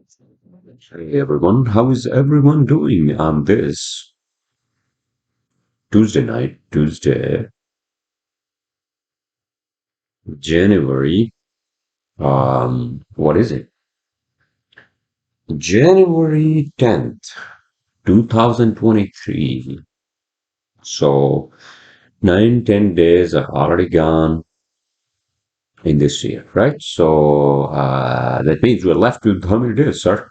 Hey everyone, how is everyone doing on this Tuesday night, Tuesday, January, what is it? January 10th, 2023. So 9, 10 days are already gone in this year, right? So that means we're left with how many days, sir?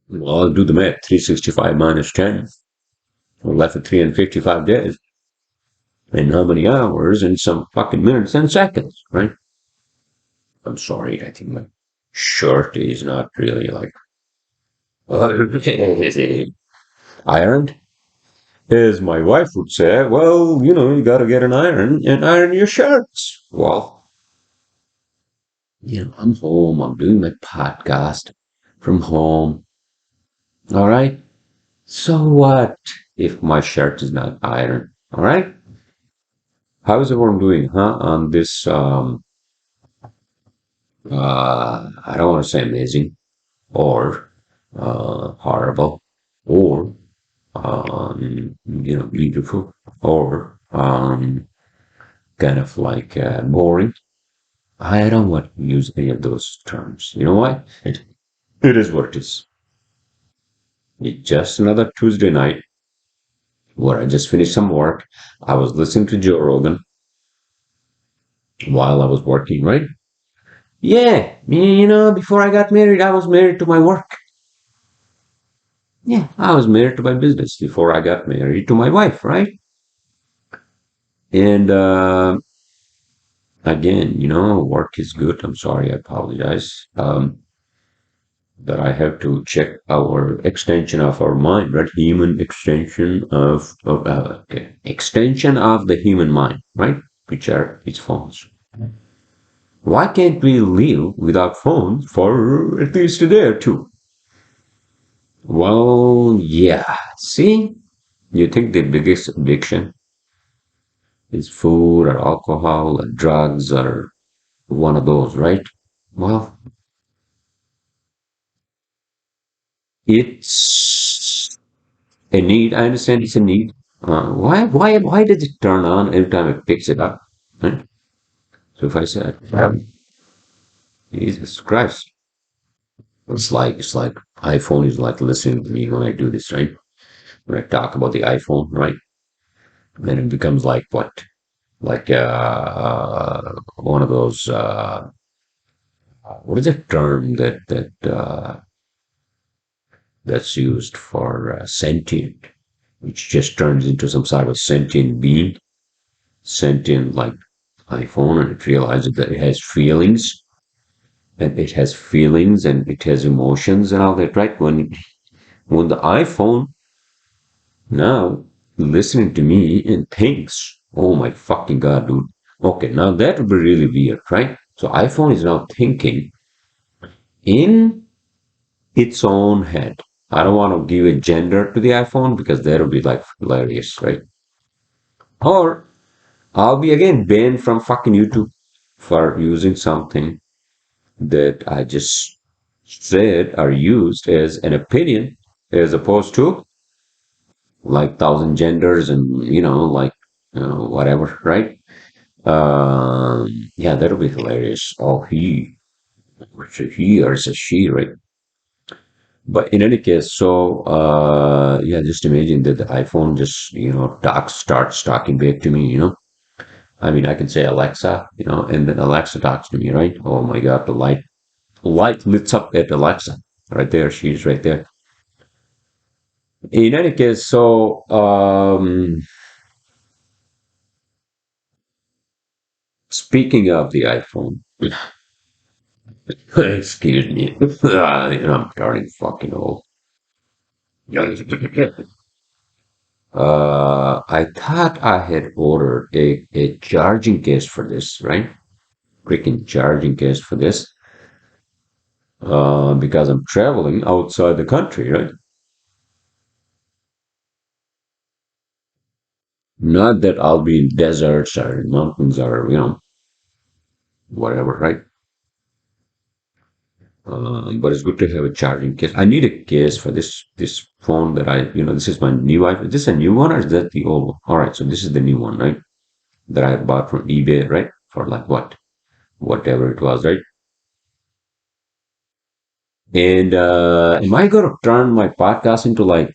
Well, I'll do the math. 365 minus 10. We're left with 355 days. And how many hours and some fucking minutes and seconds, right? I'm sorry, I think my shirt is not really like ironed. As my wife would say, well, you gotta get an iron and iron your shirts. Well, I'm home, I'm doing my podcast from home. All right. So what if my shirt is not ironed? All right. How is everyone doing, huh? On this I don't want to say amazing or horrible or beautiful or kind of like boring. I don't want to use any of those terms. You know why? It is what it is. It's just another Tuesday night where I just finished some work. I was listening to Joe Rogan while I was working, right? Yeah, before I got married, I was married to my work. Yeah, I was married to my business before I got married to my wife, right? And again, work is good. I'm sorry, I apologize. That I have to check our extension of our mind, right? Human extension okay. Extension of the human mind, right? Which are its phones. Why can't we live without phones for at least a day or two? Well, yeah. See, you think the biggest addiction is food or alcohol or drugs or one of those, right? Well, it's a need. I understand it's a need. Why does it turn on every time it picks it up? Right? So if I said, Jesus Christ, it's like iPhone is like listening to me when I do this, right? When I talk about the iPhone, right? Then it becomes like what? Like one of those. What is the term that's used for sentient, which just turns into some sort of sentient being, sentient like iPhone, and it realizes that it has feelings, and it has feelings, and it has emotions, and all that. Right? When the iPhone now listening to me and thinks, "Oh my fucking god, dude." Okay, now that would be really weird, right? So iPhone is now thinking in its own head. I don't want to give a gender to the iPhone because that would be like hilarious, right? Or I'll be again banned from fucking YouTube for using something that I just said or used as an opinion as opposed to like thousand genders and like whatever, right? Yeah, that'll be hilarious. Oh, it's a he or it's a she, right? But in any case, so yeah, just imagine that the iPhone just starts talking back to me. I mean, I can say Alexa, and then Alexa talks to me, right? Oh my God, the light lit up at Alexa, right there. She's right there. In any case, so speaking of the iPhone, excuse me, I'm starting fucking old. I thought I had ordered a charging case for this, right? Freaking charging case for this, because I'm traveling outside the country, right? Not that I'll be in deserts or mountains or, whatever, right? But it's good to have a charging case. I need a case for this phone that this is my new iPhone. Is this a new one or is that the old one? All right, so this is the new one, right? That I bought from eBay, right? For like what, whatever it was, right? And am I gonna turn my podcast into like,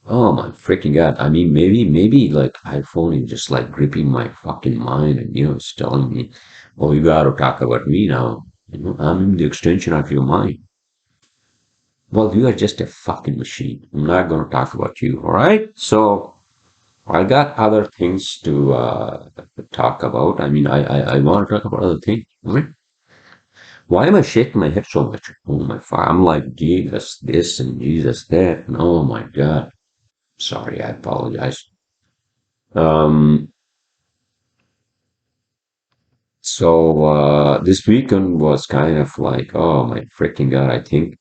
oh my freaking god? I mean, maybe like iPhone is just like gripping my fucking mind, and it's telling me, oh, you gotta talk about me now. I'm the extension of your mind. Well, you are just a fucking machine. I'm not going to talk about you, all right? So I got other things to talk about. I mean, I want to talk about other things. All right? Why am I shaking my head so much? Oh my fuck! I'm like Jesus this and Jesus that. And oh my God. Sorry, I apologize. Um, so this weekend was kind of like, oh my freaking God, I think.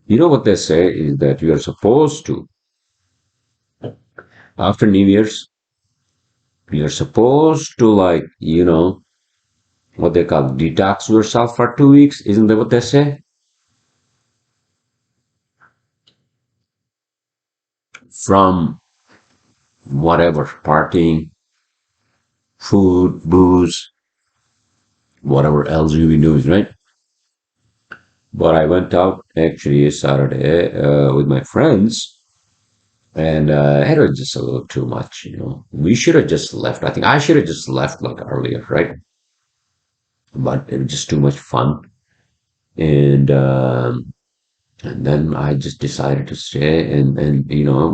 You know what they say is that you are supposed to, after New Year's, you're supposed to like, what they call detox yourself for 2 weeks. Isn't that what they say? From whatever, partying, food, booze, whatever else you be doing, right? But I went out actually Saturday with my friends, and it was just a little too much. We should have just left. I think I should have just left like earlier, right? But it was just too much fun. And and then I just decided to stay, and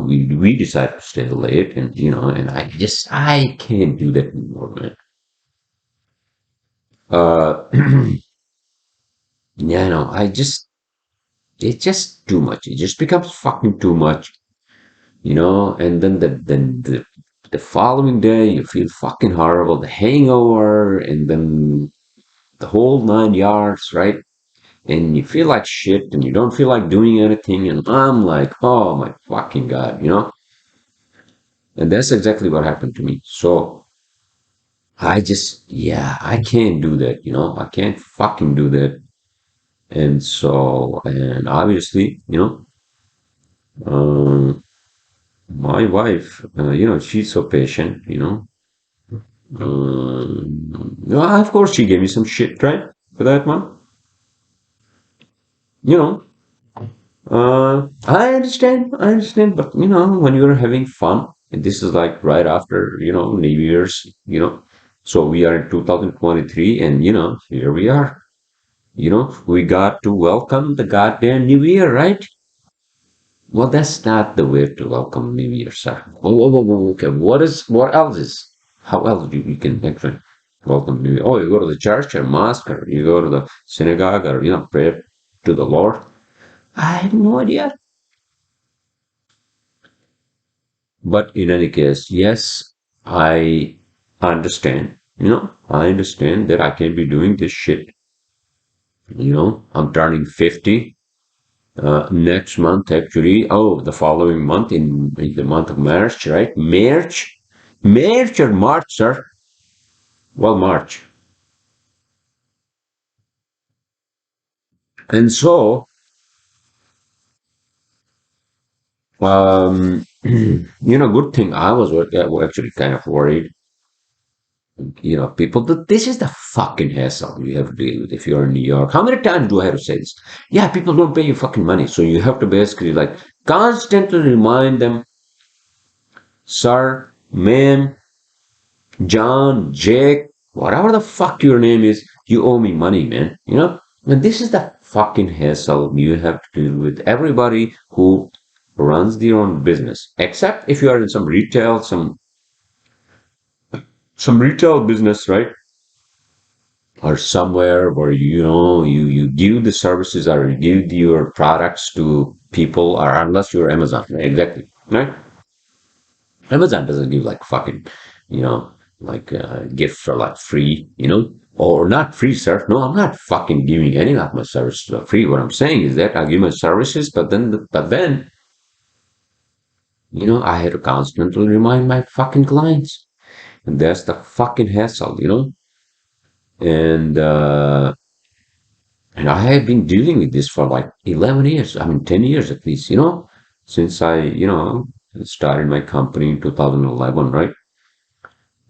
we decided to stay late, and I can't do that anymore, man. Uh, yeah, no, it's just too much. It just becomes fucking too much. And then the following day you feel fucking horrible, the hangover, and then the whole 9 yards, right? And you feel like shit, and you don't feel like doing anything, and I'm like, oh my fucking god. And that's exactly what happened to me. So yeah, I can't do that. I can't fucking do that. And obviously, um, my wife, she's so patient. Yeah, of course, she gave me some shit, right? For that one. You know, I understand, but when you're having fun, and this is like right after, New Year's. So we are in 2023, and here we are. We got to welcome the goddamn New Year, right? Well, that's not the way to welcome New Year, sir. Whoa, whoa, whoa, whoa, okay, what else is, how else do you can actually welcome New Year? Oh, you go to the church or mosque, or you go to the synagogue, or, pray to the Lord. I have no idea. But in any case, yes, I understand. I understand that I can be doing this shit. I'm turning 50 next month, actually. Oh, the following month, in the month of March, right? March or March, sir? Well, March. And so, good thing I was actually kind of worried. People, this is the fucking hassle you have to deal with if you're in New York. How many times do I have to say this? Yeah, people don't pay you fucking money. So you have to basically like constantly remind them, sir, ma'am, John, Jake, whatever the fuck your name is, you owe me money, man. And this is the fucking hassle you have to deal with everybody who runs their own business. Except if you are in some retail business, right? Or somewhere where you give the services or you give your products to people, or unless you're Amazon, right? Exactly, right? Amazon doesn't give like fucking, you know, like gift for like free, or not free, sir. No, I'm not fucking giving any of my services for free. What I'm saying is that I give my services, but then, I had to constantly remind my fucking clients, and that's the fucking hassle. and and I have been dealing with this for like 11 years. I mean, 10 years at least, since I, started my company in 2011, right?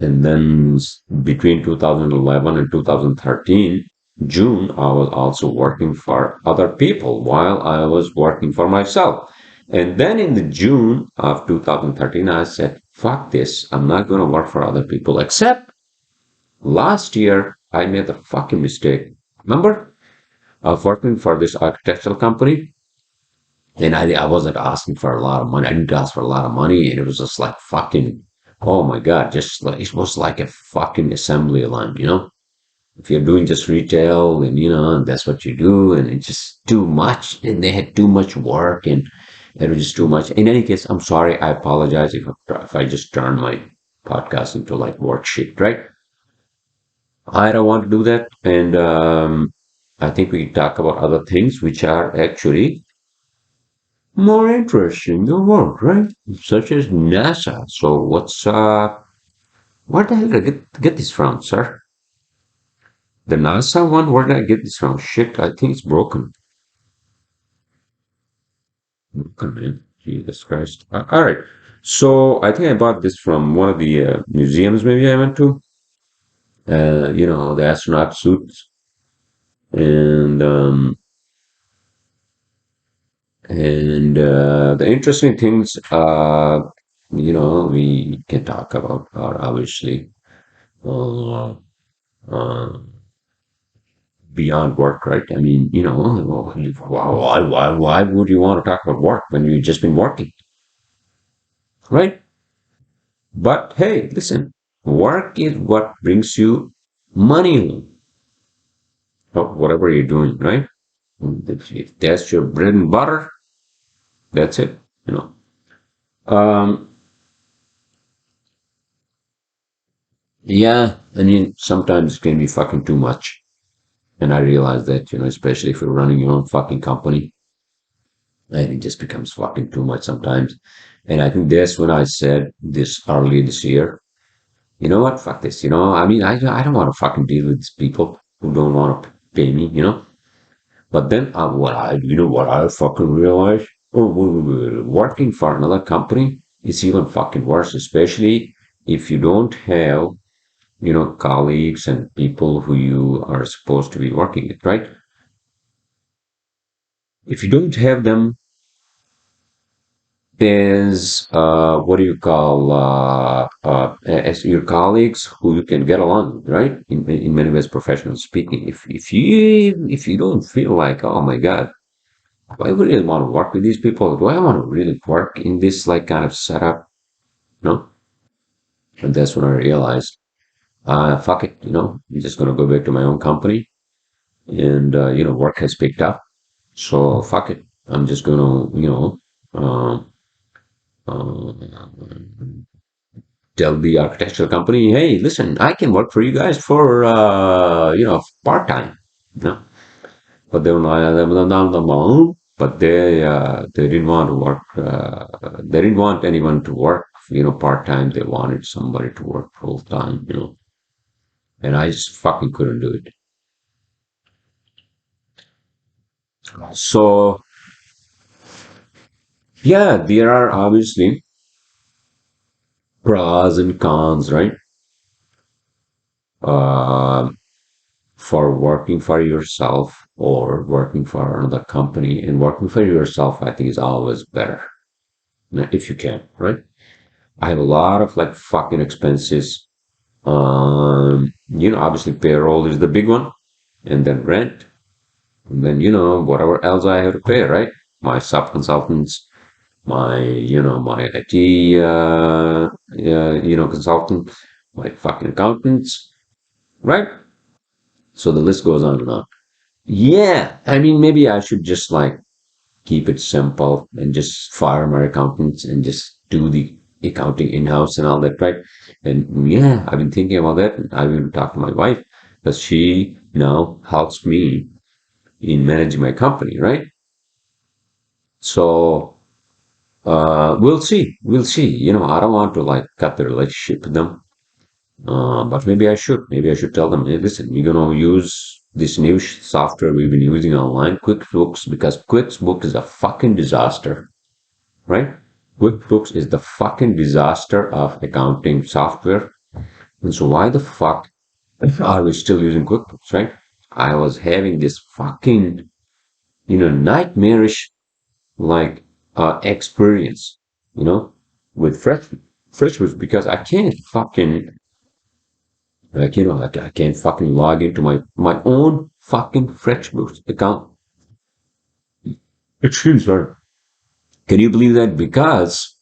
And then between 2011 and 2013, June, I was also working for other people while I was working for myself. And then in the June of 2013, I said, fuck this. I'm not going to work for other people. Except last year, I made a fucking mistake. Remember? I was working for this architectural company, and I wasn't asking for a lot of money. I didn't ask for a lot of money, and it was just like fucking, oh my God, just like it was like a fucking assembly line. If you're doing just retail and and that's what you do, and it's just too much, and they had too much work, and it was just too much. In any case, I'm sorry. I apologize if I just turn my podcast into like work shit, right? I don't want to do that, and I think we talk about other things which are actually more interesting than work, right? Such as NASA. So where the hell did I get this from, sir? The NASA one, where did I get this from? Shit, I think it's broken. Broken, man. Jesus Christ. All right. So I think I bought this from one of the museums maybe I went to. The astronaut suits. And the interesting things we can talk about are obviously uh, uh, beyond work, right? I mean, why would you want to talk about work when you've just been working, right? But hey, listen, work is what brings you money, or whatever you're doing, right? If that's your bread and butter, that's it, you know. Um, yeah, I mean, sometimes it can be fucking too much. And I realize that, especially if you're running your own fucking company, and it just becomes fucking too much sometimes. And I think that's when I said this early this year, you know what, fuck this, I mean, I don't want to fucking deal with these people who don't want to pay me. But then what I fucking realized, working for another company is even fucking worse, especially if you don't have, colleagues and people who you are supposed to be working with, right? If you don't have them is what do you call as your colleagues who you can get along with, right? In many ways, professional speaking. If you don't feel like, oh my God, do I really want to work with these people? Do I want to really work in this like kind of setup? No, and that's when I realized, fuck it, I'm just gonna go back to my own company, and work has picked up, so fuck it, I'm just gonna um, um, tell the architectural company, hey, listen, I can work for you guys for part time. You know? But they were not, but they didn't want to work. They didn't want anyone to work, part time. They wanted somebody to work full time. And I just fucking couldn't do it. So yeah, there are obviously pros and cons, right? Um for working for yourself or working for another company, and working for yourself I think is always better, if you can, right? I have a lot of like fucking expenses. Obviously payroll is the big one, and then rent, and then whatever else I have to pay, right? My sub consultants, my IT consultant, my fucking accountants, right? So the list goes on and on. Yeah, I mean, maybe I should just like keep it simple and just fire my accountants and just do the accounting in-house and all that, right? And yeah, I've been thinking about that. I've even talked to my wife because she now helps me in managing my company, right? So we'll see. We'll see. I don't want to like cut the relationship with them. But maybe I should. Maybe I should tell them, hey, listen, we're gonna use this new software we've been using online, QuickBooks, because QuickBooks is a fucking disaster, right? QuickBooks is the fucking disaster of accounting software. And so why the fuck are we still using QuickBooks, right? I was having this fucking, nightmarish like experience, you know, with FreshBooks because I can't fucking I can't fucking log into my own fucking FreshBooks account. Excuse me. Can you believe that? Because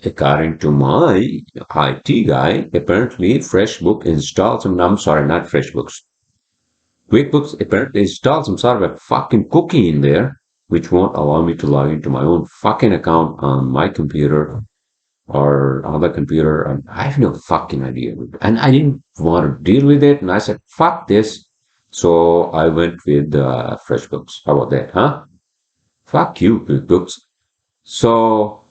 according to my IT guy, apparently FreshBook installs some. I'm sorry, not FreshBooks. QuickBooks apparently installs some sort of a fucking cookie in there, which won't allow me to log into my own fucking account on my computer or other computer. And I have no fucking idea. And I didn't want to deal with it. And I said, fuck this. So I went with FreshBooks. How about that, huh? Fuck you, QuickBooks. So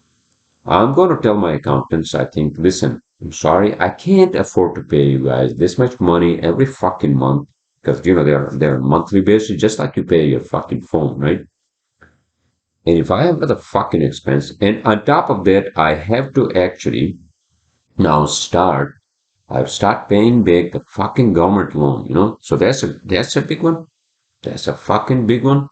I'm going to tell my accountants, I think, listen, I'm sorry, I can't afford to pay you guys this much money every fucking month because, they're monthly basis, just like you pay your fucking phone, right? And if I have the fucking expense, and on top of that, I have to actually now I've start paying back the fucking government loan, So that's a big one. That's a fucking big one.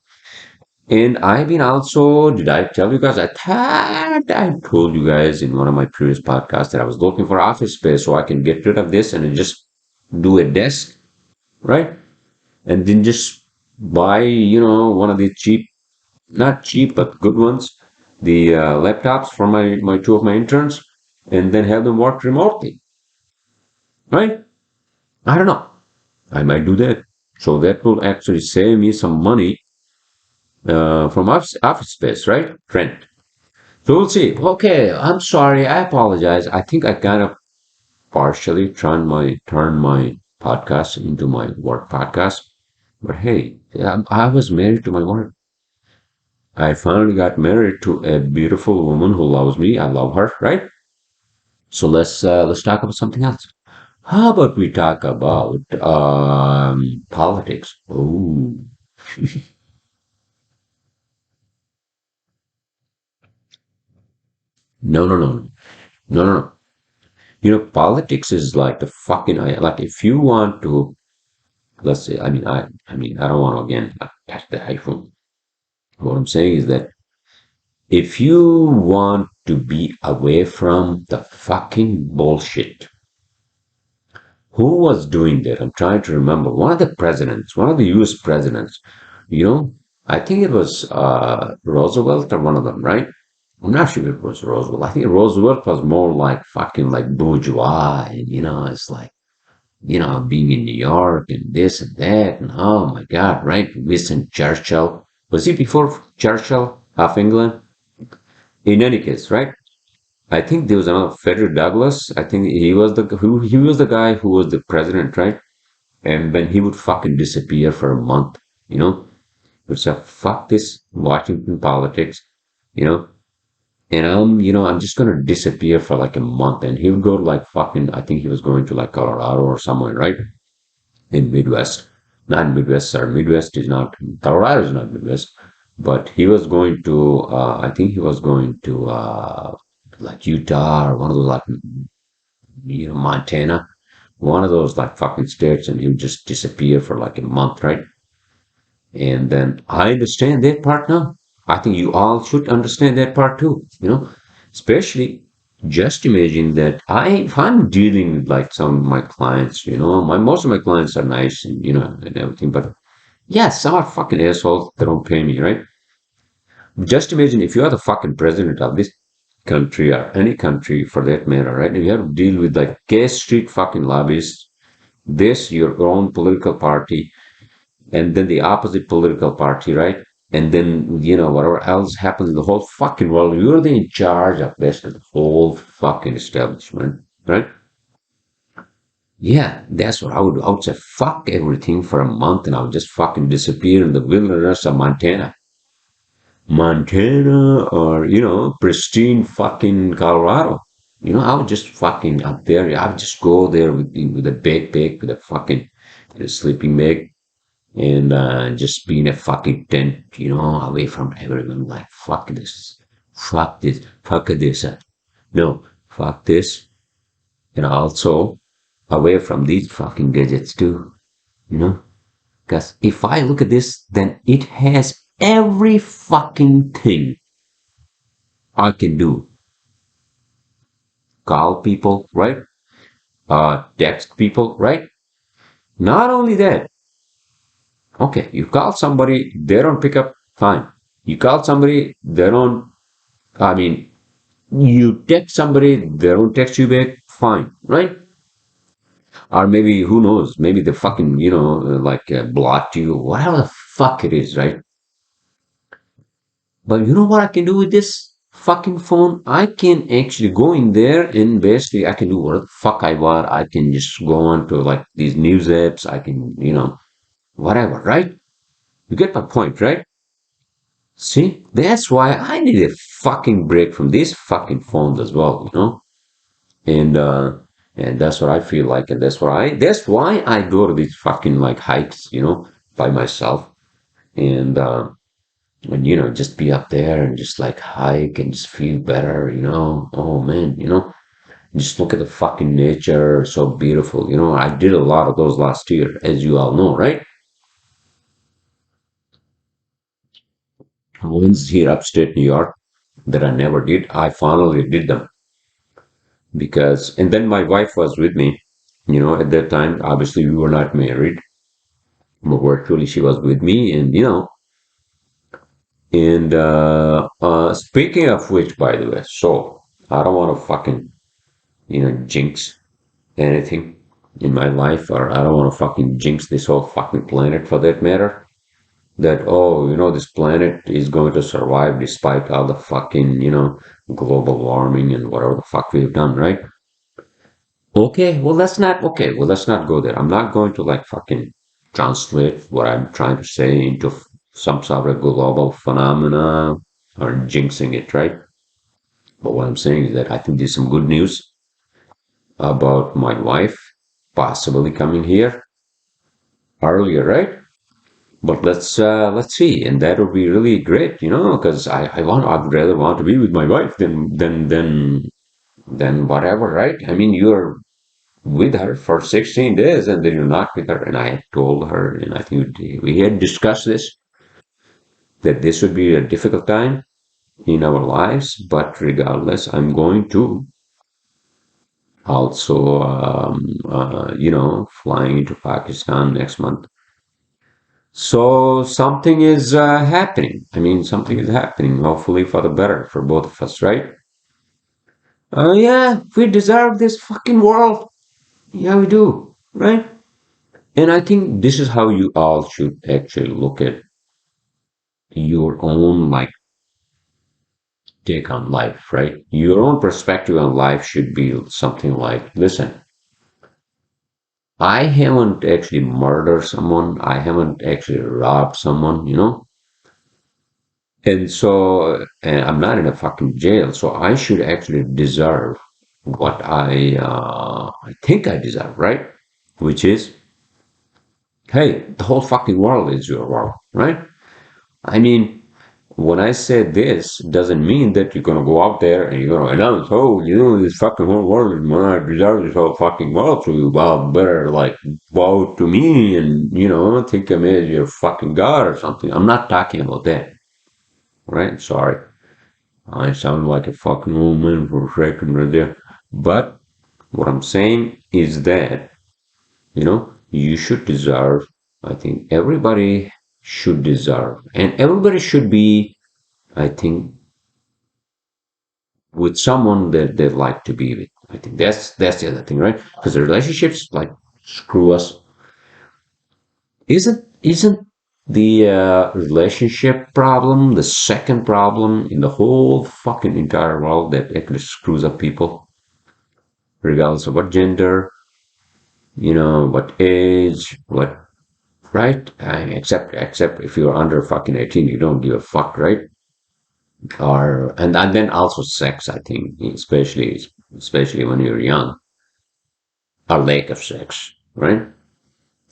And I've been also, did I tell you guys? I thought I told you guys in one of my previous podcasts that I was looking for office space so I can get rid of this and then just do a desk, right? And then just buy, one of the cheap, not cheap, but good ones, the laptops for my two of my interns, and then have them work remotely, right? I don't know. I might do that. So that will actually save me some money from office space, right? Rent. So we'll see. Okay, I'm sorry. I apologize. I think I kind of partially turned my podcast into my work podcast. But hey, I was married to my work. I finally got married to a beautiful woman who loves me. I love her, right? So let's talk about something else. How about we talk about politics? Oh, no, no, no, no, no, no. Politics is like the fucking like if you want to, let's say, I mean, I don't want to again touch the iPhone. What I'm saying is that if you want to be away from the fucking bullshit, who was doing that? I'm trying to remember. One of the U.S. presidents, you know, I think it was Roosevelt or one of them, right? I'm not sure it was Roosevelt. I think Roosevelt was more like fucking like bourgeois, and it's like being in New York and this and that, and oh my God, right? Winston Churchill. Was he before Churchill of England? In any case, right? I think there was another Frederick Douglass. I think he was the guy who was the president, right? And then he would fucking disappear for a month, you know? Would say, fuck this Washington politics, you know? And I'm just gonna disappear for like a month. And he would go to like fucking, I think he was going to like Colorado or somewhere, right? In Midwest. Not Midwest, sir. Midwest is not, Colorado is not Midwest. But he was going to, I think he was going to, like Utah or one of those like, Montana, one of those like fucking states, and he would just disappear for like a month, right? And then I understand that part now. I think you all should understand that part too, especially just imagine that if I'm dealing with like some of my clients, most of my clients are nice and, and everything, but yeah, some are fucking assholes that don't pay me, right? Just imagine if you are the fucking president of this country or any country for that matter, right? And you have to deal with like K Street fucking lobbyists, this, your own political party, and then the opposite political party, right? And then, whatever else happens in the whole fucking world, you're the in charge of this, the whole fucking establishment, right? Yeah, that's what I would do. I would say, fuck everything for a month and I would just fucking disappear in the wilderness of Montana. Montana or, pristine fucking Colorado. I would just fucking up there. I would just go there with a backpack, with a fucking sleeping bag, and just be in a fucking tent, away from everyone. Like fuck this. No, fuck this, and also away from these fucking gadgets too. You know, because if I look at this, then it has every fucking thing I can do. Call people, right? Text people, right? Not only that, okay, you call somebody, they don't pick up, fine. You call somebody, they don't, I mean, you text somebody, they don't text you back, fine, right? Or maybe, who knows, maybe they fucking, like blocked you, whatever the fuck it is, right? But you know what I can do with this fucking phone? I can actually go in there and basically I can do whatever the fuck I want. I can just go on to like these news apps. I can, whatever, right? You get my point, right? See, that's why I need a fucking break from these fucking phones as well. And and that's what I feel like, and that's why I go to these fucking like hikes, by myself, and just be up there and just like hike and just feel better. Oh man, just look at the fucking nature, so beautiful. I did a lot of those last year, as you all know, right? Ones here upstate New York that I never did, I finally did them because, and then my wife was with me. At that time, obviously we were not married, but virtually she was with me, and speaking of which, by the way, so I don't want to fucking jinx anything in my life, or I don't want to fucking jinx this whole fucking planet for that matter. That, oh, this planet is going to survive despite all the fucking, global warming and whatever the fuck we've done, right? Okay, well, let's not go there. I'm not going to like fucking translate what I'm trying to say into some sort of global phenomena or jinxing it, right? But what I'm saying is that I think there's some good news about my wife possibly coming here earlier, right? But let's see, and that would be really great, because I'd rather want to be with my wife than whatever, right? I mean, you're with her for 16 days, and then you're not with her. And I told her, and I think we had discussed this, that this would be a difficult time in our lives, but regardless, I'm going to also, flying into Pakistan next month. So something is happening. I mean, something is happening, hopefully for the better for both of us, right? Yeah, we deserve this fucking world. Yeah, we do, right? And I think this is how you all should actually look at your own like take on life, right? Your own perspective on life should be something like, listen, I haven't actually murdered someone, I haven't actually robbed someone. And I'm not in a fucking jail, so I should actually deserve what I think I deserve, right? Which is, hey, the whole fucking world is your world, right? I mean, when I say this, doesn't mean that you're gonna go out there and you're gonna announce, oh, this fucking whole world is mine. I deserve this whole fucking world. So you better like bow to me and think of me as your fucking god or something. I'm not talking about that, right? Sorry, I sound like a fucking old man for a second right there. But what I'm saying is that you should deserve. I think everybody should deserve, and everybody should be. I think with someone that they like to be with. I think that's the other thing, right? Because the relationships like screw us. Isn't the relationship problem the second problem in the whole fucking entire world that actually screws up people, regardless of what gender, what age, what right? Except if you're under fucking 18, you don't give a fuck, right? Or and then also sex, I think, especially. especially when you're young, or lack of sex, right?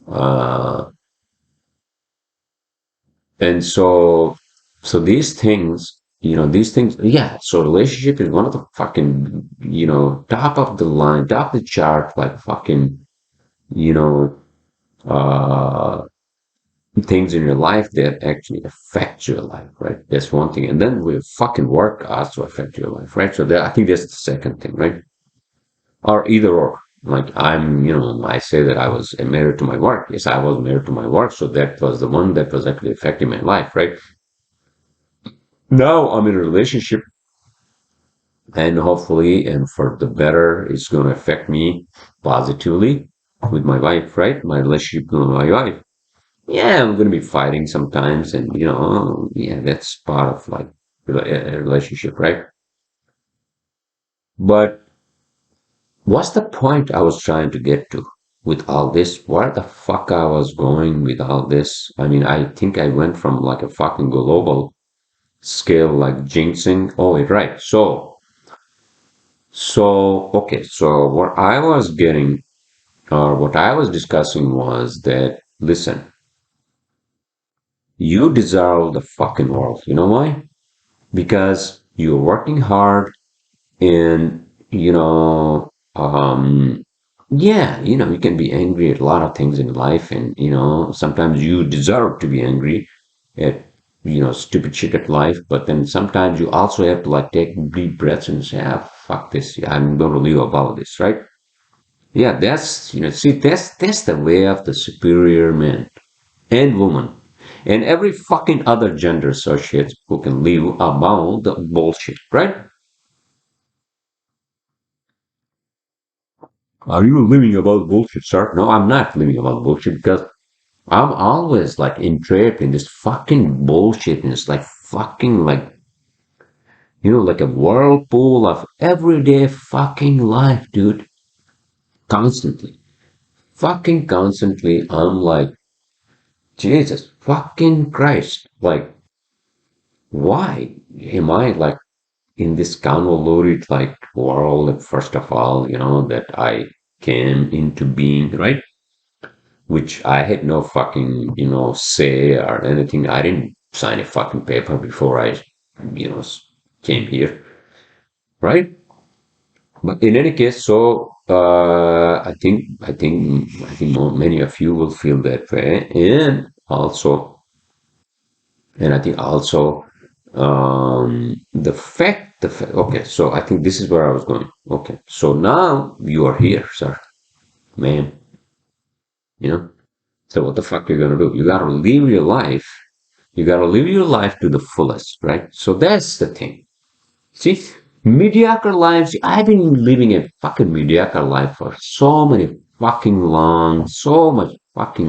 Uh, and so these things, yeah. So relationship is one of the fucking, top of the line, top of the chart, like fucking, you know, uh, things in your life that actually affect your life, right? That's one thing. And then with fucking work also affect your life, right? So I think that's the second thing, right? Or either or. Like I say that I was married to my work. Yes, I was married to my work. So that was the one that was actually affecting my life, right? Now I'm in a relationship and hopefully, and for the better, it's going to affect me positively with my wife, right? My relationship with my wife. Yeah, I'm going to be fighting sometimes, and yeah, that's part of like a relationship, right? But what's the point I was trying to get to with all this? Where the fuck I was going with all this? I mean, I think I went from like a fucking global scale, like jinxing. Oh, wait, right. Okay. So what I was getting, or what I was discussing was that, listen, you deserve the fucking world. You know why? Because you're working hard and, yeah, you can be angry at a lot of things in life. And, sometimes you deserve to be angry at, stupid shit at life. But then sometimes you also have to like take deep breaths and say, ah, fuck this. I'm going to live about this, right? Yeah, see, that's the way of the superior man and woman and every fucking other gender associates who can live about the bullshit, right? Are you living about bullshit, sir? No, I'm not living about bullshit because I'm always like entrapped in this fucking bullshit and it's like fucking like like a whirlpool of everyday fucking life, dude. Constantly. Fucking constantly. I'm like, Jesus fucking Christ. Like, why am I like in this convoluted like world, first of all, that I came into being, right? Which I had no fucking, say or anything. I didn't sign a fucking paper before I, you know, s- came here, right? But in any case, so many of you will feel that way, and I think also okay, so I think this is where I was going. Okay, so now you are here, sir, man. You know, so what the fuck are you gonna do? You gotta live your life. You gotta live your life to the fullest, right? So that's the thing. See, mediocre lives. I've been living a fucking mediocre life for so much fucking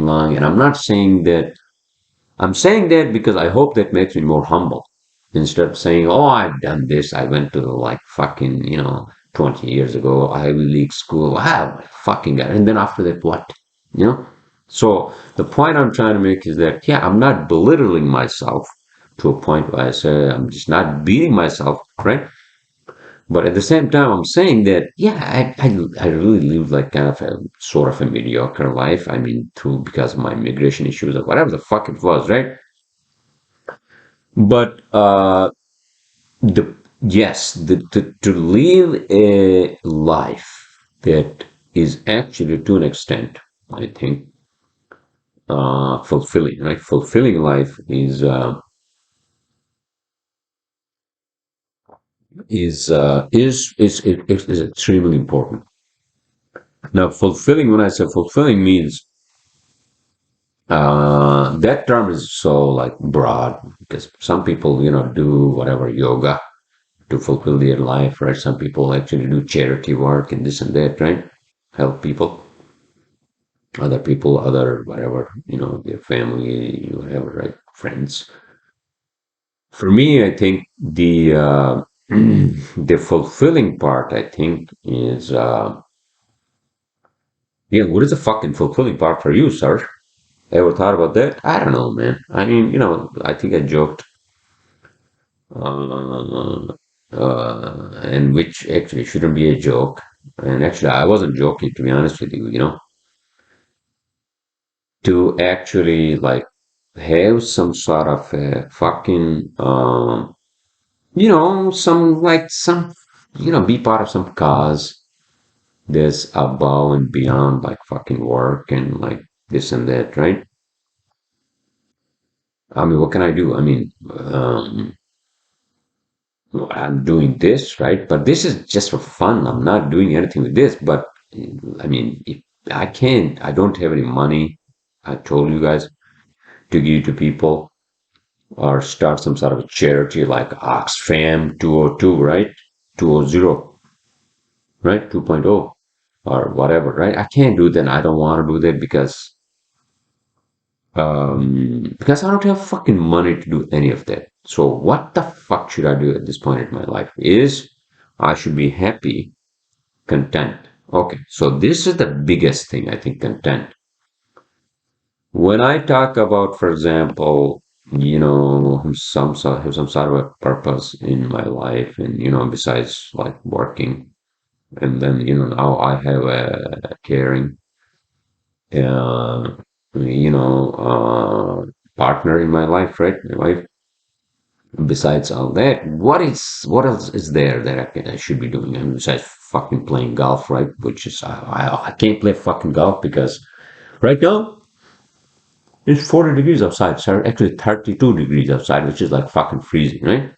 long, and I'm not saying that I'm saying that because I hope that makes me more humble. Instead of saying, oh, I've done this, I went to like fucking, 20 years ago, Ivy League school, wow, fucking God. And then after that, what? You know? So the point I'm trying to make is that, yeah, I'm not belittling myself to a point where I say I'm just not beating myself, right? But at the same time, I'm saying that, yeah, I really live like kind of a sort of a mediocre life. I mean, through because of my immigration issues or whatever the fuck it was, right? But the yes, to live a life that is actually to an extent, I think, fulfilling. Right, fulfilling life is extremely important. Now, fulfilling. When I say fulfilling, means that term is so like broad because some people, do whatever yoga to fulfill their life, right? Some people actually do charity work and this and that, right? Help people, other people, other whatever, their family, whatever, right? Friends. For me, I think the fulfilling part, I think, is yeah. What is the fucking fulfilling part for you, sir? Ever thought about that? I don't know, man. I mean, I think I joked. and which actually shouldn't be a joke. And actually, I wasn't joking, to be honest with you, to actually like have some sort of a fucking, be part of some cause that's above and beyond like fucking work and like this and that, right? I mean, what can I do? I mean, I'm doing this, right? But this is just for fun. I'm not doing anything with this. But I mean, if I can't, I don't have any money. I told you guys to give to people or start some sort of a charity like Oxfam 202, right? 200, right? 2.0 or whatever, right? I can't do that. I don't want to do that because I don't have fucking money to do any of that. So what the fuck should I do at this point in my life? Is I should be happy, content. Okay, so this is the biggest thing I think, content. When I talk about, for example, have some sort of a purpose in my life, and besides like working, and then now I have a caring, uh, you know, partner in my life, right? My wife. Besides all that, what else is there that I should be doing? I mean, besides fucking playing golf, right? Which is I can't play fucking golf because right now it's 40 degrees outside, sir. Actually 32 degrees outside, which is like fucking freezing, right?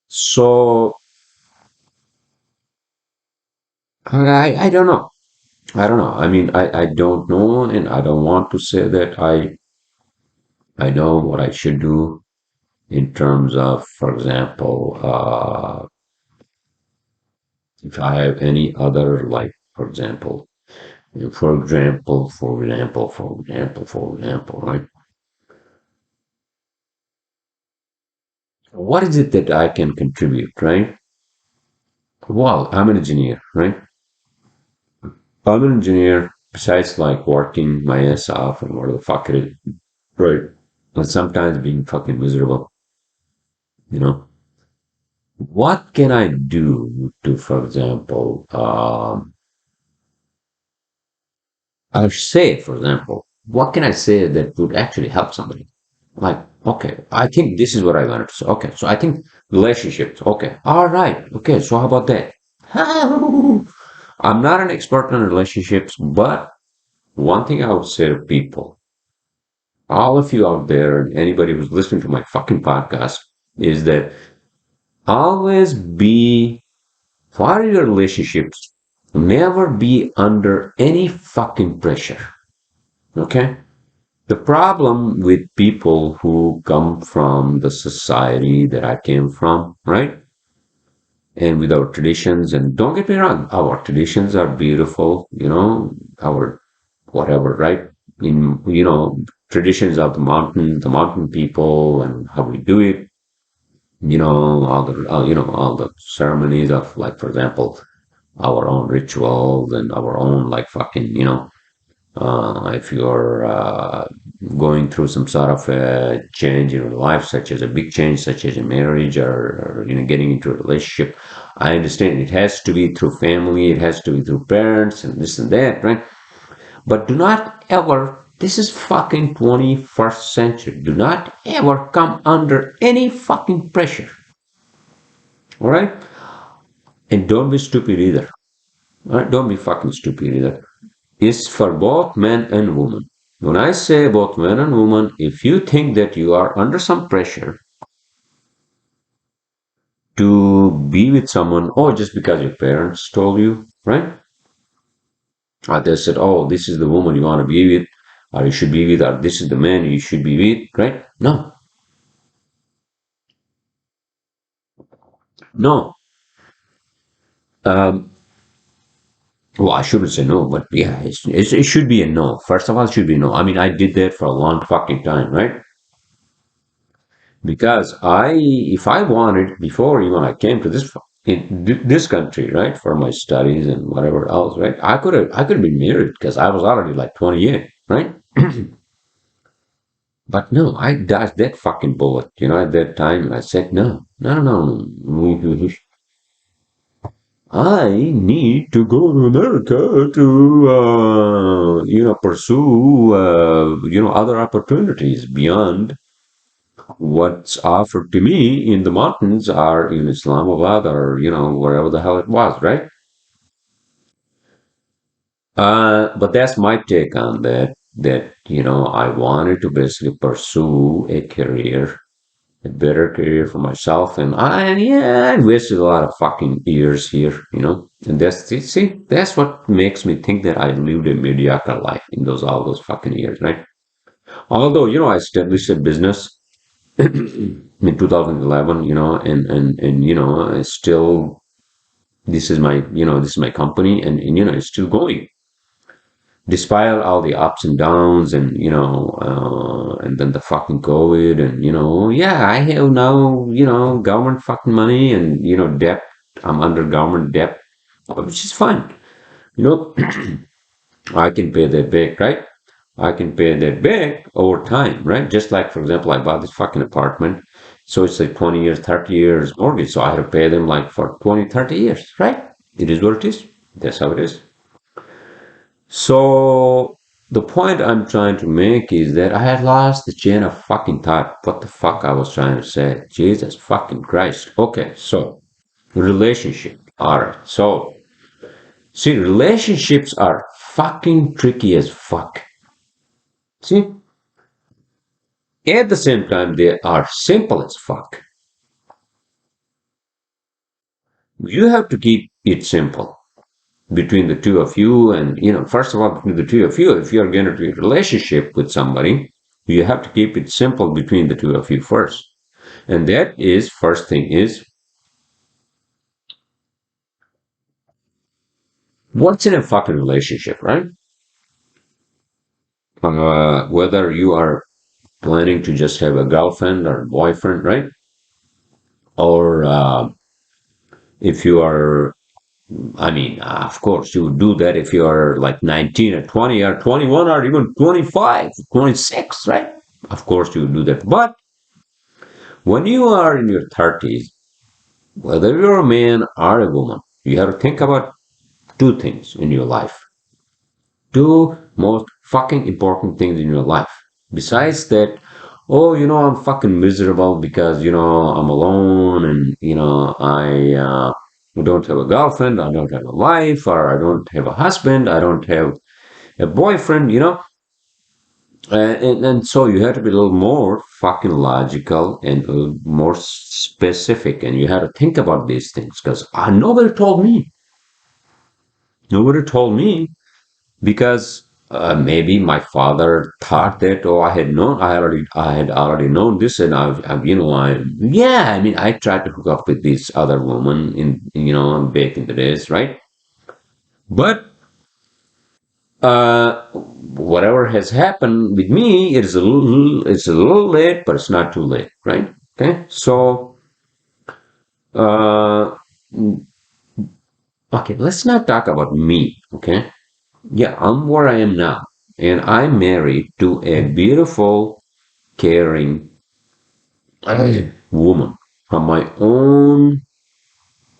So I don't know. I don't know. I mean, I don't know, and I don't want to say that I know what I should do in terms of, for example, if I have any other, like, for example, right? What is it that I can contribute, right? Well, I'm an engineer, right? I'm an engineer, besides like working my ass off and whatever the fuck it is, right? And sometimes being fucking miserable, you know? What can I do to, for example, I'll say, for example, what can I say that would actually help somebody? Like, okay, I think this is what I wanted to say. Okay, so I think relationships. Okay, all right. Okay, so how about that? I'm not an expert on relationships, but one thing I would say to people, all of you out there, and anybody who's listening to my fucking podcast, is that always be, for your relationships, never be under any fucking pressure. Okay? The problem with people who come from the society that I came from, right? And with our traditions, and don't get me wrong, our traditions are beautiful, our whatever, right? In, traditions of the mountain people and how we do it, all the ceremonies of, like, for example, our own rituals and our own, like, fucking, if you're going through some sort of a change in your life, such as a big change, such as a marriage, or getting into a relationship, I understand it has to be through family, it has to be through parents, and this and that, right? But do not ever. This is fucking 21st century. Do not ever come under any fucking pressure. All right? And don't be stupid either. All right? Don't be fucking stupid either. It's for both men and women. When I say both men and women, if you think that you are under some pressure to be with someone, or just because your parents told you, right? Or they said, oh, this is the woman you want to be with, or you should be with, or this is the man you should be with, right? No, no. Um, well, I shouldn't say no, but yeah, it should be a no. First of all, it should be no. I mean, I did that for a long fucking time, right? Because if I wanted before, even I came to this country, right, for my studies and whatever else, right, I could have been married because I was already like 28, right? But no, I dodged that fucking bullet. At that time, I said, no, no, no, no. I need to go to America to, pursue, other opportunities beyond what's offered to me in the mountains or in Islamabad or, wherever the hell it was, right? But that's my take on that. I wanted to basically pursue a better career for myself. And I wasted a lot of fucking years here. And that's what makes me think that I lived a mediocre life in all those fucking years, right? Although, I established a business in 2011, I still, this is my company and it's still going despite all the ups and downs and then the fucking COVID and yeah, I have now government fucking money and debt. I'm under government debt, which is fine. You know, I can pay that back, right? I can pay that back over time, right? Just like, for example, I bought this fucking apartment. So it's like 20 years, 30 years mortgage. So I have to pay them like for 20, 30 years, right? It is what it is. That's how it is. So the point I'm trying to make is that I had lost the chain of fucking thought. What the fuck I was trying to say? Jesus fucking Christ. Okay, so relationship. All right. So see, relationships are fucking tricky as fuck. See, at the same time, they are simple as fuck. You have to keep it simple between the two of you. And, first of all, between the two of you, if you're going to be in a relationship with somebody, you have to keep it simple between the two of you first. And that is, first thing is, what's in a fucking relationship, right? Whether you are planning to just have a girlfriend or boyfriend, right? Or if you are, I mean, of course, you would do that if you are like 19 or 20 or 21 or even 25, 26, right? Of course, you would do that. But when you are in your 30s, whether you're a man or a woman, you have to think about two things in your life. Two most fucking important things in your life. Besides that, oh, I'm fucking miserable because, I'm alone and, I don't have a girlfriend, I don't have a wife, or I don't have a husband, I don't have a boyfriend. And so you have to be a little more fucking logical and a little more specific, and you have to think about these things because nobody told me. Nobody told me because maybe my father thought that I had already known this, and I mean, I tried to hook up with this other woman back in the days, right? But whatever has happened with me, it's a little late, but it's not too late, right? Okay, so uh, okay, let's not talk about me, okay? Yeah, I'm where I am now, and I'm married to a beautiful, caring woman from my own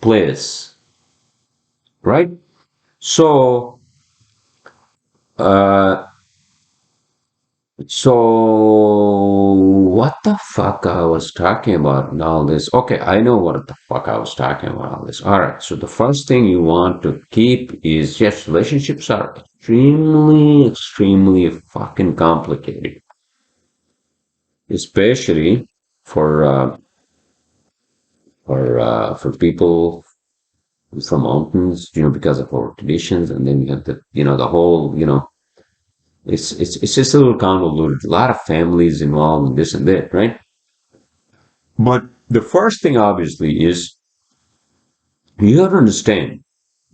place, right? So, uh, so what the fuck I was talking about and all this? Okay, I know what the fuck I was talking about all this. All right, so the first thing you want to keep is yes, relationships are extremely, extremely fucking complicated, especially for uh, for people from mountains, because of our traditions, and then you have the whole, it's just a little convoluted. A lot of families involved in this and that, right? But the first thing, obviously, is you have to understand.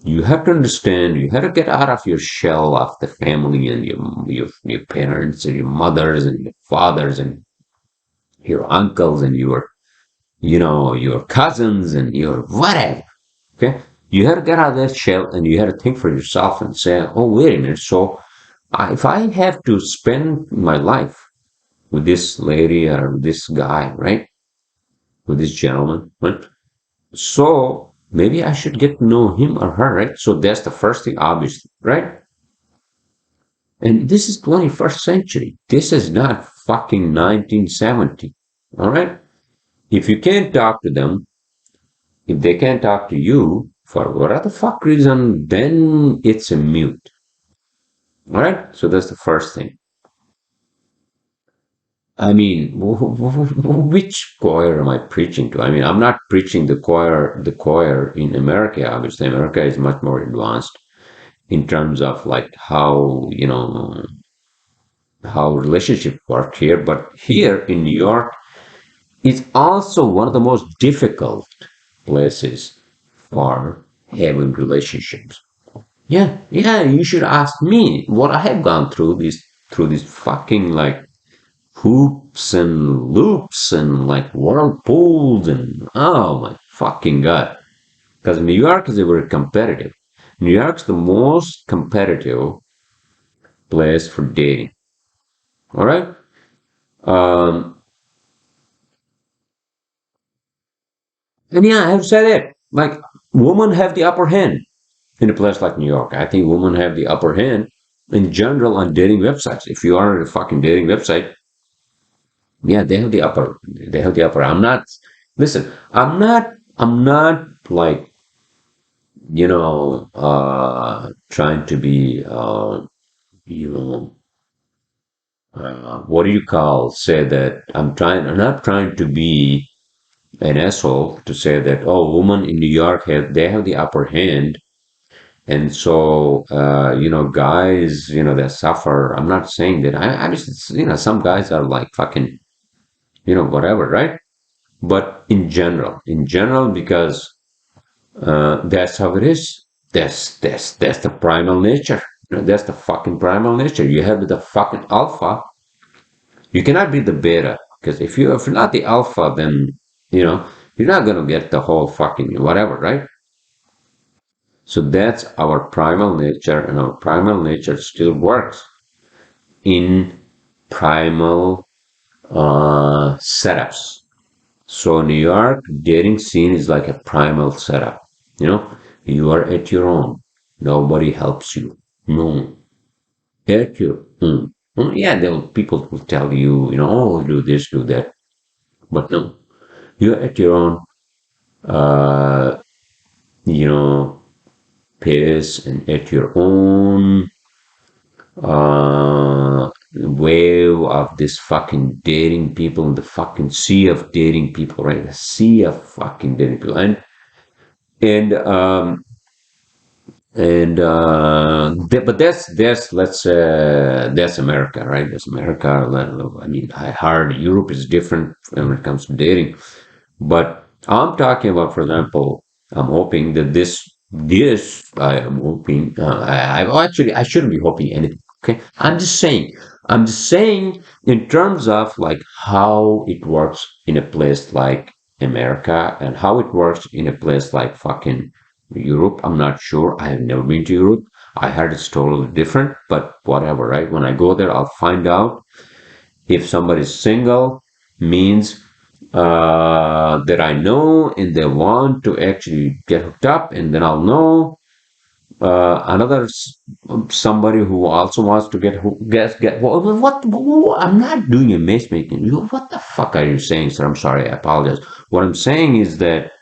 You have to understand. You have to get out of your shell of the family and your parents and your mothers and your fathers and your uncles and your cousins and your whatever. Okay. You had to get out of that shell and you had to think for yourself and say, oh, wait a minute. So if I have to spend my life with this lady or this guy, right? With this gentleman, right? So maybe I should get to know him or her, right? So that's the first thing, obviously, right? And this is 21st century. This is not fucking 1970. All right? If you can't talk to them, if they can't talk to you for whatever the fuck reason, then it's a mute. All right? So that's the first thing. I mean, which choir am I preaching to? I mean, I'm not preaching the choir in America. Obviously, America is much more advanced in terms of like how, how relationship work here. But here in New York, it's also one of the most difficult places for having relationships. Yeah, yeah, you should ask me what I have gone through these fucking like hoops and loops and like whirlpools and oh my fucking god. Because New York is very competitive. New York's the most competitive place for dating. All right. Um, and yeah, I've said it. Like women have the upper hand in a place like New York. I think women have the upper hand in general on dating websites. If you are on a fucking dating website, yeah, they have the upper. They have the upper. I'm not. Listen, I'm not like trying to be you know what do you call say that I'm not trying to be an asshole to say that oh women in New York have the upper hand and so guys that suffer. I'm not saying that. I just some guys are like fucking whatever, right? But in general because that's how it is. That's the primal nature. That's the fucking primal nature. You have the fucking alpha. You cannot be the beta because if you're not the alpha, then you know you're not gonna get the whole fucking whatever, right? So that's our primal nature, and our primal nature still works in primal setups. So New York dating scene is like a primal setup. You know, you are at your own. Nobody helps you. No, at your own. Yeah, people will tell you, oh, do this, do that. But no, you're at your own, uh, you know, pace and at your own wave of this fucking dating people in the fucking sea of dating people, right? A sea of fucking dating people. And but that's America, right? That's America. I mean, I heard Europe is different when it comes to dating, but I'm talking about, for example, I'm hoping that this I am hoping. I shouldn't be hoping anything. Okay, I'm just saying in terms of like how it works in a place like America and how it works in a place like fucking Europe. I'm not sure. I have never been to Europe. I heard it's totally different, but whatever, right? When I go there, I'll find out if somebody's single means that I know and they want to actually get hooked up, and then I'll know another somebody who also wants to get I'm not doing a matchmaking. What the fuck are you saying, sir? I'm sorry. I apologize. What I'm saying is that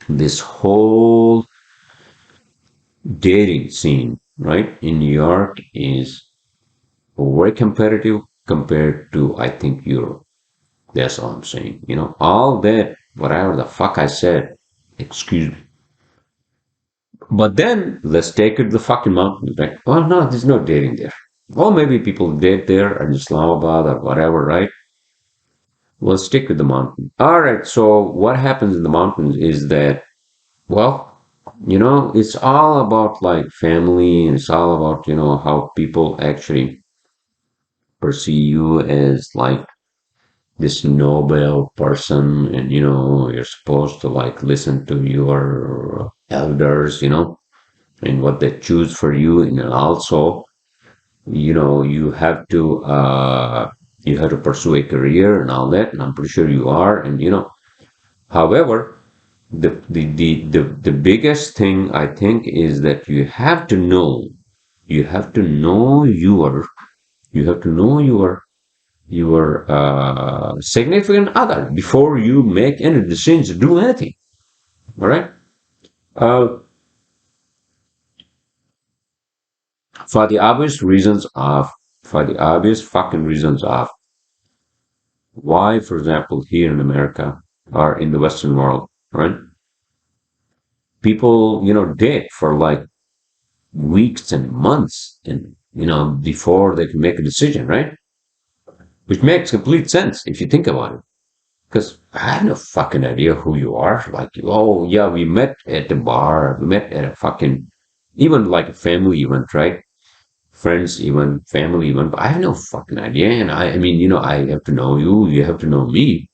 this whole dating scene, right, in New York is very competitive compared to, I think, Europe. That's all I'm saying. All that, whatever the fuck I said, excuse me. But then let's take it to the fucking mountains, right? Oh no, there's no dating there. Or maybe people date there in Islamabad or whatever, right? We'll stick with the mountain. All right. So what happens in the mountains is that, well, it's all about like family, and it's all about, how people actually perceive you as like this noble person, and you're supposed to like listen to your elders, and what they choose for you, and then also you have to You have to pursue a career and all that, and I'm pretty sure you are. And however, the biggest thing I think is that you have to know your significant other before you make any decisions to do anything. All right. Uh, for the obvious reasons of, for the obvious fucking reasons of why, for example, here in America or in the Western world, right? People, date for like weeks and months and, before they can make a decision, right? Which makes complete sense if you think about it. Because I have no fucking idea who you are. Like, oh, yeah, we met at the bar, we met at a fucking, even like a family event, right? Friends event, family event, but I have no fucking idea. And I mean, I have to know you, you have to know me.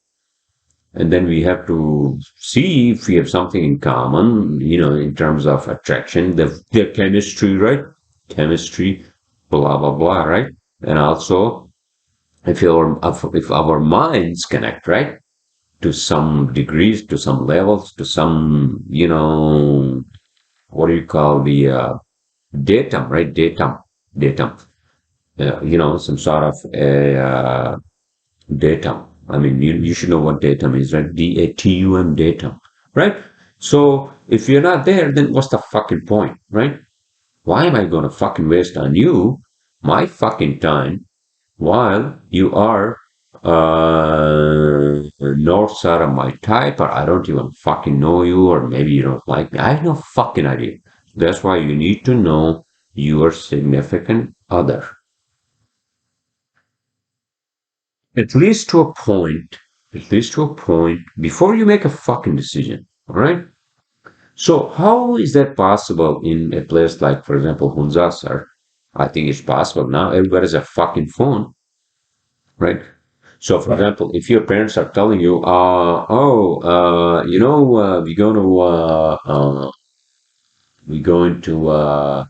And then we have to see if we have something in common, in terms of attraction, the chemistry, right? Chemistry, blah, blah, blah, right? And also, if our minds connect, right? To some degrees, to some levels, to some, what do you call the datum, right? Datum. Some sort of a datum. I mean, you should know what datum is, right? datum, datum, right? So if you're not there, then what's the fucking point, right? Why am I going to fucking waste on you my fucking time while you are north side of my type, or I don't even fucking know you, or maybe you don't like me. I have no fucking idea. That's why you need to know your significant other. At least to a point, at least to a point, before you make a fucking decision. All right. So how is that possible in a place like, for example, Hunzasar? I think it's possible now. Everybody's a fucking phone, right? So, for example, if your parents are telling you, we're going to,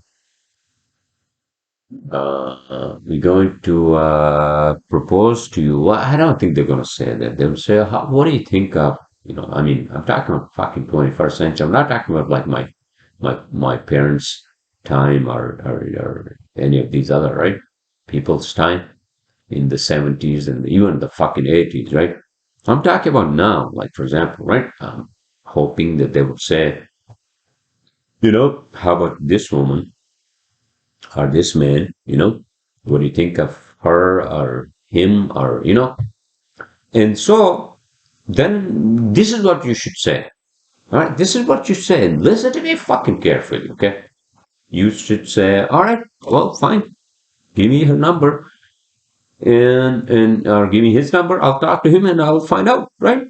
we're going to propose to you. Well, I don't think they're going to say that. They'll say, what do you think of, I mean, I'm talking about fucking 21st century. I'm not talking about like my parents' time or any of these other, right? People's time in the 70s and even the fucking 80s, right? I'm talking about now, like, for example, right? I'm hoping that they would say, how about this woman or this man, what do you think of her or him or, And so then this is what you should say. All right, this is what you say. And listen to me fucking carefully, okay? You should say, all right, well, fine. Give me her number and or give me his number. I'll talk to him and I'll find out, right?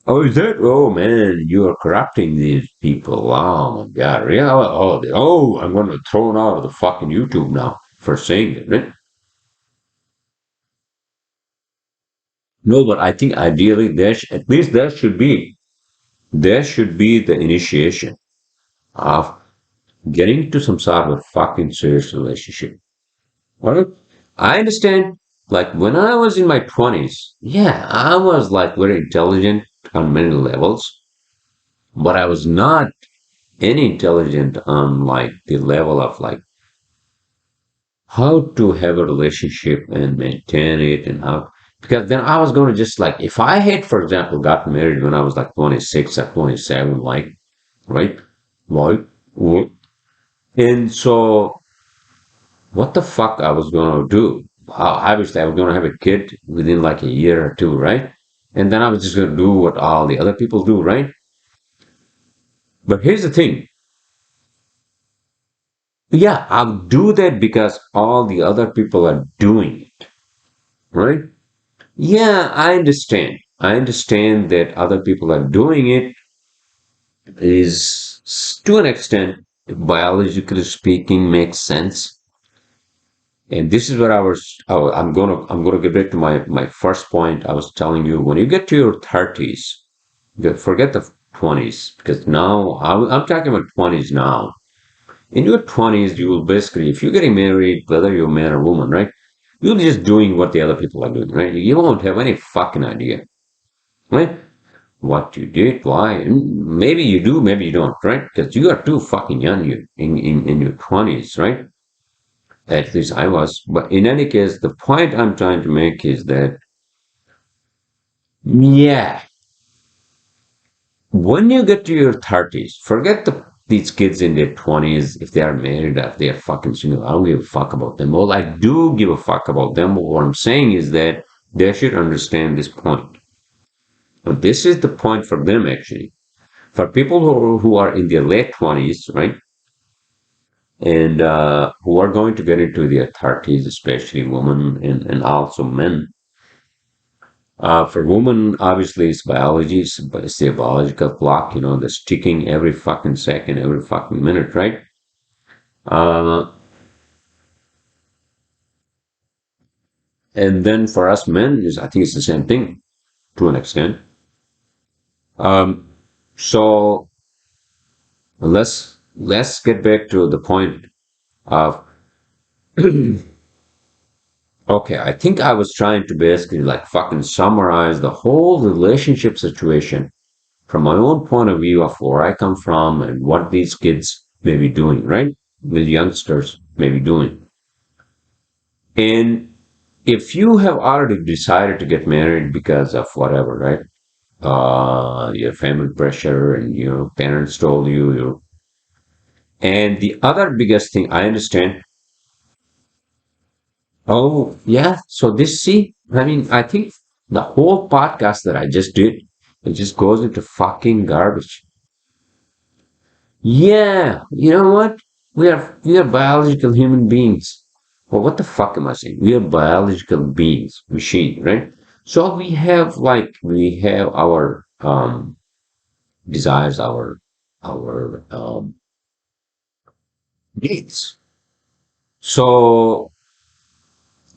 Oh, is that? Oh man, you are corrupting these people. Oh my God, yeah. I'm going to throw it out of the fucking YouTube now for saying it, right? No, but I think ideally at least there should be the initiation of getting to some sort of fucking serious relationship. All right? I understand. Like when I was in my 20s, yeah, I was like very intelligent on many levels, but I was not any intelligent on like the level of like how to have a relationship and maintain it and how, because then I was going to just like if I had, for example, gotten married when I was like 26 or 27, like, right, like, what? And so what the fuck I was going to do? Obviously I was going to have a kid within like a year or two, right? And then I was just going to do what all the other people do, right? But here's the thing. Yeah, I'll do that because all the other people are doing it, right? Yeah, I understand. I understand that other people are doing it is to an extent, biologically speaking, makes sense. And this is what I'm gonna get back to my first point. I was telling you when you get to your 30s, forget the 20s because now I'm talking about 20s now. In your 20s, you will basically, if you're getting married, whether you're a man or woman, right? You're just doing what the other people are doing, right? You won't have any fucking idea, right? What you did, why. Maybe you do, maybe you don't, right? Because you are too fucking young, you in your 20s, right? At least I was. But in any case, the point I'm trying to make is that, yeah, when you get to your 30s, forget these kids in their 20s, if they are married, if they are fucking single. I don't give a fuck about them. Well, I do give a fuck about them. But what I'm saying is that they should understand this point. Now, this is the point for them, actually. For people who are in their late 20s, right? And who are going to get into their 30s, especially women and also men. For women, obviously, it's biology, it's the biological clock, that's ticking every fucking second, every fucking minute, right? Uh, and then for us men, I think it's the same thing to an extent. Um, so let's get back to the point of okay, I think I was trying to basically like fucking summarize the whole relationship situation from my own point of view of where I come from and what these kids may be doing, right? The youngsters may be doing. And if you have already decided to get married because of whatever, right? Your family pressure and your parents told you. And the other biggest thing I understand. Oh, yeah. So this, see, I mean, I think the whole podcast that I just did, it just goes into fucking garbage. Yeah, you know what? We are biological human beings. Well, what the fuck am I saying? We are biological beings, machine, right? So we have our desires, our needs. So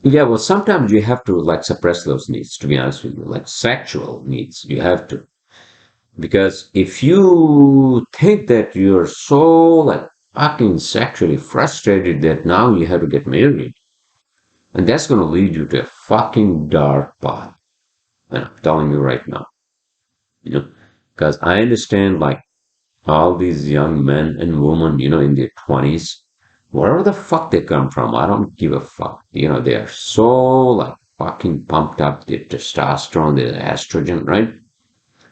yeah, well, sometimes you have to like suppress those needs. To be honest with you, like sexual needs, you have to. Because if you think that you're so like fucking sexually frustrated that now you have to get married, and that's going to lead you to a fucking dark path. And I'm telling you right now, you know, because I understand like all these young men and women, in their 20s, wherever the fuck they come from, I don't give a fuck. They are so like fucking pumped up, their testosterone, their estrogen, right?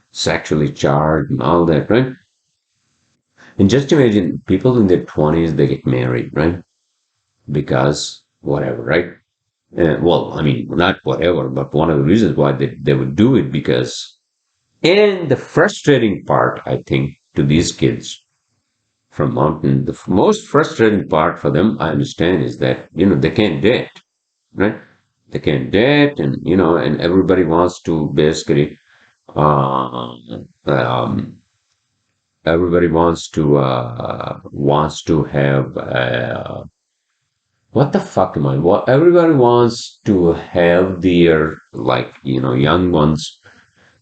Sexually charged and all that, right? And just imagine people in their 20s, they get married, right? Because whatever, right? Well, I mean, not whatever, but one of the reasons why they would do it because, and the frustrating part, I think, to these kids from mountain, the most frustrating part for them, I understand, is that, they can't date, right? They can't date and everybody wants to basically, um, everybody wants to have what the fuck am I? What everybody wants to have their like young ones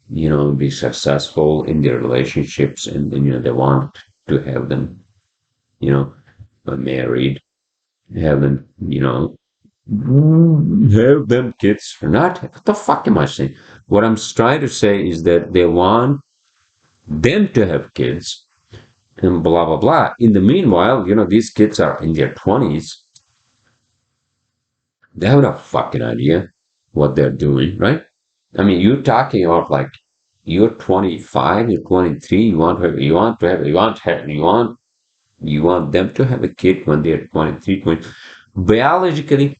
be successful in their relationships and they want to have them married, have them have them kids or not. What the fuck am I saying? What I'm trying to say is that they want them to have kids and blah blah blah. In the meanwhile, these kids are in their 20s. They have no fucking idea what they're doing, right? I mean, you're talking about like you're 25, you're 23, you want them to have a kid when they're 23, 20. Biologically,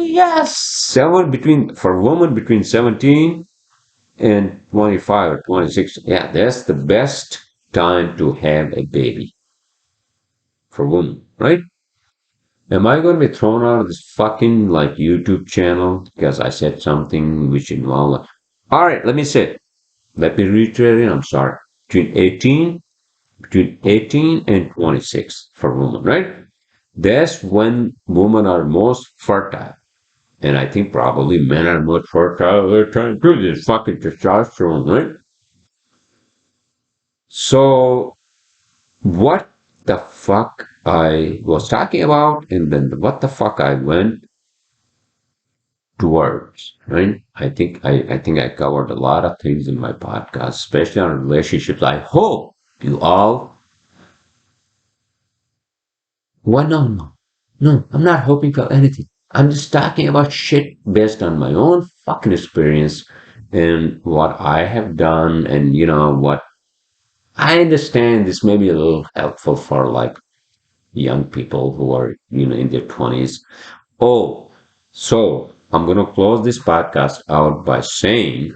yes. For women between 17 and 25 or 26, yeah, that's the best time to have a baby for women, right? Am I going to be thrown out of this fucking like YouTube channel because I said something which involved? All right, let me say it. Let me reiterate it. I'm sorry. Between 18, between 18 and 26 for women, right? That's when women are most fertile. And I think probably men are most fertile. They're trying to do this fucking testosterone, right? So what the fuck I was talking about, and then what the fuck I went. towards, right? I think I covered a lot of things in my podcast, especially on relationships. I hope you all. What? No, no, no. I'm not hoping for anything. I'm just talking about shit based on my own fucking experience and what I have done, and what I understand. This may be a little helpful for like young people who are in their 20s. Oh, so I'm going to close this podcast out by saying,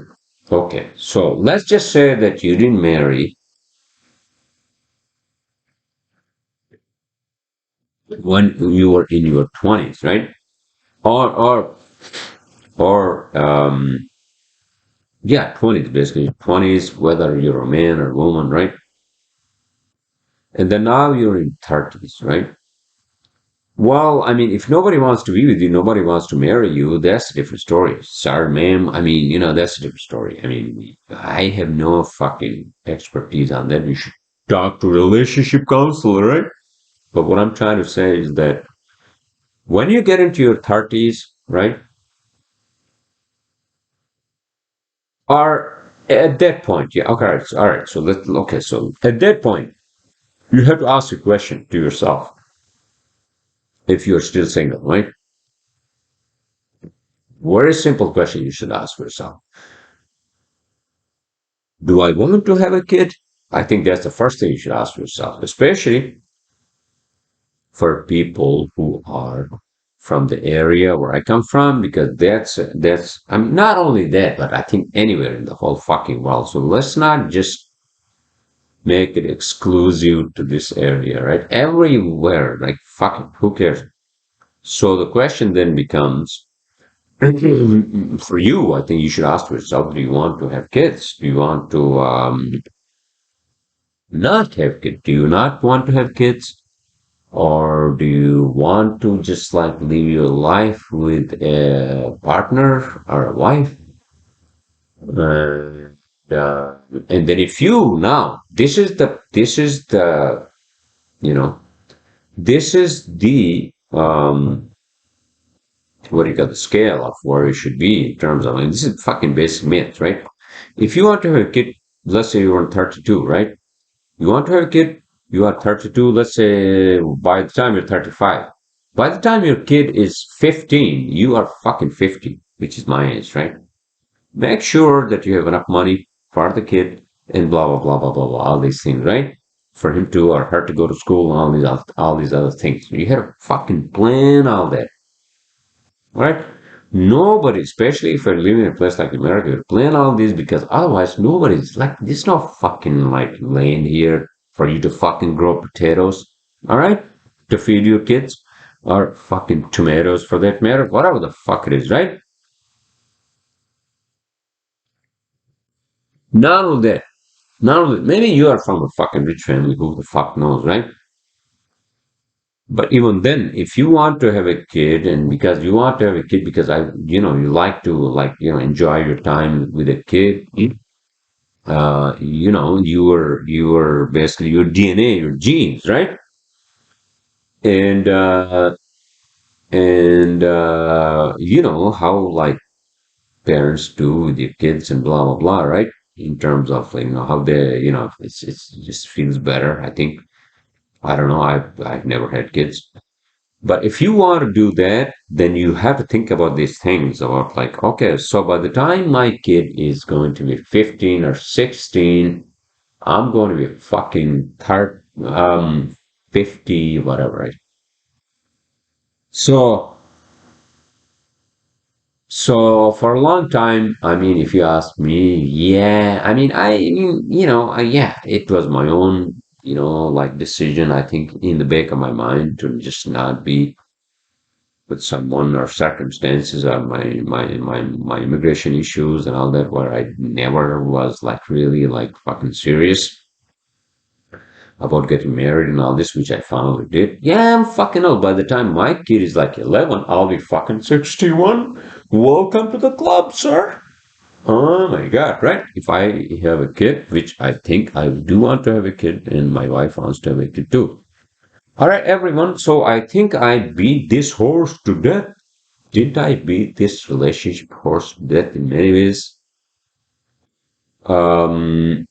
okay, so let's just say that you didn't marry when you were in your 20s, right? Or yeah, 20s, basically 20s, whether you're a man or woman, right? And then now you're in 30s, right? Well, I mean, if nobody wants to be with you, nobody wants to marry you, that's a different story. Sorry, ma'am. I mean, that's a different story. I mean, I have no fucking expertise on that. You should talk to a relationship counselor, right? But what I'm trying to say is that when you get into your 30s, right, or at that point, yeah, okay, all right. So okay, so at that point, you have to ask a question to yourself if you're still single, right? Very simple question you should ask yourself. Do I want to have a kid? I think that's the first thing you should ask yourself, especially for people who are from the area where I come from, because that's I mean not only that, but I think anywhere in the whole fucking world. So let's not just make it exclusive to this area, right? Everywhere, like fucking who cares? So the question then becomes for you, I think you should ask yourself, do you want to have kids? Do you want to not have kids? Do you not want to have kids? Or do you want to just like live your life with a partner or a wife? And, uh, and then if you now, you know, this is the, what do you got, the scale of where you should be in terms of, and this is fucking basic myth, right? If you want to have a kid, let's say you're on 32, right? You want to have a kid, you are 32, let's say by the time you're 35. By the time your kid is 15, you are fucking 50, which is my age, right? Make sure that you have enough money for the kid and blah, blah, blah, blah, blah, blah, all these things, right? For him to or her to go to school and all these other things. You have to fucking plan all that, right? Nobody, especially if you're living in a place like America, plan all this because otherwise nobody's like, there's no fucking like land here for you to fucking grow potatoes, all right? To feed your kids or fucking tomatoes for that matter, whatever the fuck it is, right? None of that. None of that. Maybe you are from a fucking rich family, who the fuck knows, right? But even then, if you want to have a kid, and because you want to have a kid because you like to enjoy your time with a kid, you were basically your DNA, your genes, right? And you know how like parents do with your kids and blah blah blah, right? In terms of how they, it's it just feels better. I think I don't know. I've never had kids. But if you want to do that, then you have to think about these things about like, okay, so by the time my kid is going to be 15 or 16, I'm going to be fucking 50, whatever. Right? So, so for a long time, I mean, if you ask me, yeah, I mean, yeah, it was my own, like decision, I think in the back of my mind to just not be with someone or circumstances or my immigration issues and all that where I never was like really like fucking serious about getting married and all this, which I finally did. Yeah, I'm fucking old. By the time my kid is like 11, I'll be fucking 61. Welcome to the club, sir. Oh my God, right? If I have a kid, which I think I do want to have a kid, and my wife wants to have a kid too. All right, everyone. So I think I beat this horse to death. didn't I beat this relationship horse to death in many ways? Um,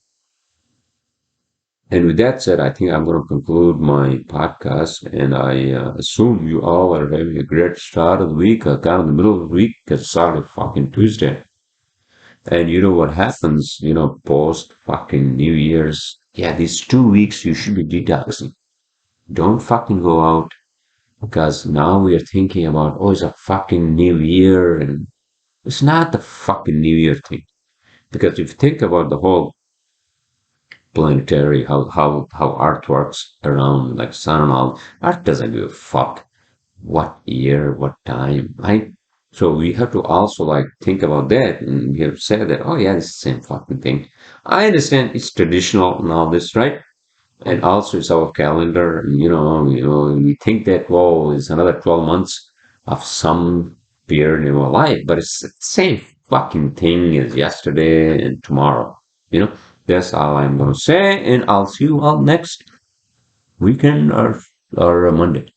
and with that said, I think I'm going to conclude my podcast. And I assume you all are having a great start of the week, kind of the middle of the week, because it's started fucking Tuesday. And you know what happens, post fucking New Year's? Yeah, these 2 weeks you should be detoxing. Don't fucking go out because now we are thinking about, oh, it's a fucking new year. And it's not the fucking new year thing. Because if you think about the whole planetary, how art works around like sun and all, art doesn't give a fuck what year, what time. So we have to also like think about that and we have said that, oh yeah, it's the same fucking thing. I understand it's traditional and all this, right? And also it's our calendar, and we think that whoa, it's another 12 months of some period in our life, but it's the same fucking thing as yesterday and tomorrow. You know, that's all I'm gonna say, and I'll see you all next weekend or Monday.